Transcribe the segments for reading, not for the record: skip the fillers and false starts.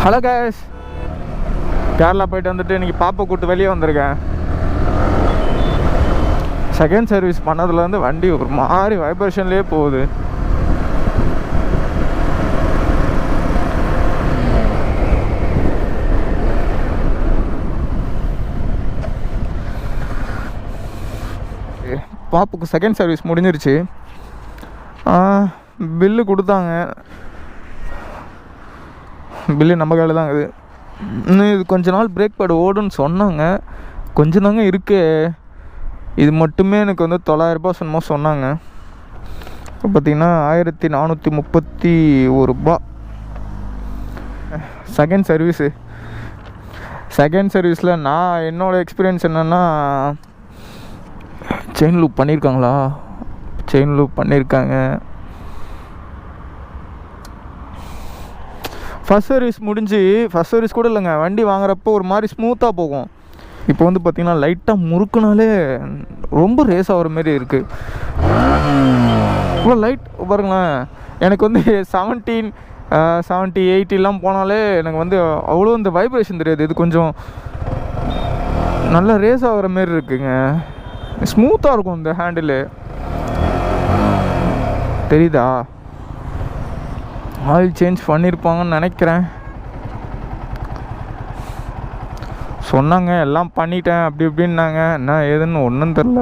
Hello case, Kerala போயிட்டு வந்துட்டு இன்றைக்கி பாப்பா கூப்பிட்டு வெளியே வந்திருக்கேன். செகண்ட் சர்வீஸ் பண்ணதுலேருந்து வண்டி ஒரு மாதிரி வைப்ரேஷன்லேயே போகுது. பாப்புக்கு செகண்ட் சர்வீஸ் முடிஞ்சிருச்சு. பில்லு கொடுத்தாங்க. பில்லு நம்ம கையில் தான் இருக்குது. இன்னும் இது கொஞ்ச நாள் பிரேக் பேட் ஓடுன்னு சொன்னாங்க. கொஞ்சம் தாங்க இருக்கு. இது மட்டுமே எனக்கு வந்து 900 ரூபா சொன்னாங்க. இப்போ பார்த்திங்கன்னா 1431 ரூபா செகண்ட் சர்வீஸு. செகண்ட் சர்வீஸில் நான் என்னோடய எக்ஸ்பீரியன்ஸ் என்னென்னா, செயின் லூப் பண்ணியிருக்காங்களா, செயின் லூப் பண்ணியிருக்காங்க. ஃபஸ்ட் சர்வீஸ் முடிஞ்சு, ஃபஸ்ட் சர்வீஸ் கூட இல்லைங்க, வண்டி வாங்குறப்போ ஒரு மாதிரி ஸ்மூத்தாக போகும். இப்போ வந்து பார்த்திங்கன்னா லைட்டாக முறுக்குனாலே ரொம்ப ரேஸ் ஆகிற மாரி இருக்குது. இவ்வளோ லைட் பாருங்களேன். எனக்கு வந்து 70, 80 போனாலே எனக்கு வந்து அவ்வளோ இந்த வைப்ரேஷன் தெரியாது. இது கொஞ்சம் நல்லா ரேஸ் ஆகிற மாரி இருக்குங்க. ஸ்மூத்தாக இருக்கும் இந்த ஹேண்டிலு. தெரியுதா? ஆயில் சேஞ்ச் பண்ணியிருப்பாங்கன்னு நினைக்கிறேன். சொன்னாங்க எல்லாம் பண்ணிட்டேன் அப்படி இப்படின்னாங்க. என்ன ஏதுன்னு ஒன்றும் தெரில.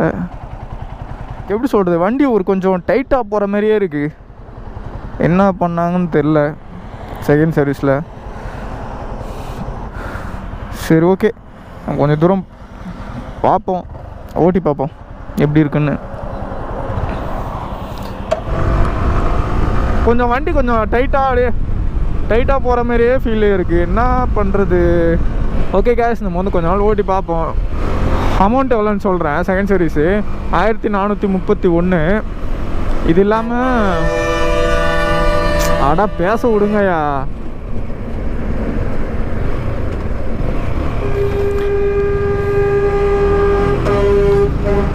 எப்படி சொல்கிறது, வண்டி ஒரு கொஞ்சம் டைட்டாக போகிற மாதிரியே இருக்குது. என்ன பண்ணாங்கன்னு தெரில செகண்ட் சர்வீஸில். சரி, ஓகே, கொஞ்சம் தூரம் பார்ப்போம், ஓட்டி பார்ப்போம் எப்படி இருக்குன்னு. கொஞ்சம் வண்டி கொஞ்சம் டைட்டாக போகிற மாதிரியே ஃபீல் இருக்குது. என்ன பண்ணுறது? ஓகே கேஸ், நம்ம வந்து கொஞ்ச நாள் ஓட்டி பார்ப்போம். அமௌண்ட் எவ்வளோன்னு சொல்கிறேன். Second service 1431. இது இல்லாமல் பேச விடுங்கய்யா.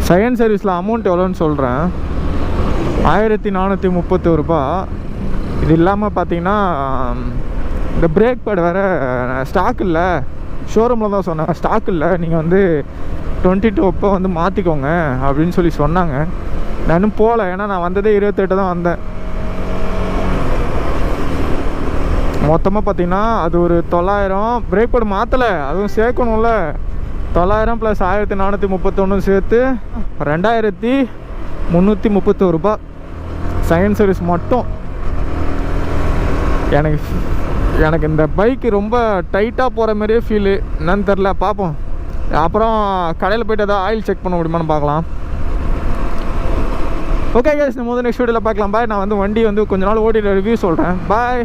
செகண்ட் சர்வீஸில் அமௌண்ட் எவ்வளோன்னு சொல்கிறேன். 1431 ரூபா. இது இல்லாமல் பார்த்தீங்கன்னா இந்த பிரேக் பேட் வேறு ஸ்டாக் இல்லை. ஷோரூமில் தான் சொன்னாங்க, ஸ்டாக் இல்லை, நீங்கள் வந்து 22 அப்போ வந்து மாற்றிக்கோங்க அப்படின்னு சொல்லி சொன்னாங்க. நான் இன்னும் போகல, ஏன்னா நான் வந்ததே 28 தான் வந்தேன். மொத்தமாக பார்த்தீங்கன்னா அது ஒரு 900. பிரேக் பேட் மாற்றலை, அதுவும் சேர்க்கணும்ல. 900 + 1431 சேர்த்து 2331 ரூபா செகண்ட் சர்வீஸ் மட்டும். எனக்கு இந்த பைக்கு ரொம்ப டைட்டாக போகிற மாதிரியே ஃபீலு. என்னன்னு தெரில, பார்ப்போம். அப்புறம் கடையில் போய்ட்டு எதாவது ஆயில் செக் பண்ண முடியுமான்னு பார்க்கலாம். ஓகே கேஸ், நம்ம வந்து நெக்ஸ்ட் வீடியோவில் பார்க்கலாம். பாய். நான் வந்து வண்டி வந்து கொஞ்ச நாள் ஓட்டிட்டு ரிவ்யூ சொல்கிறேன். பாய்.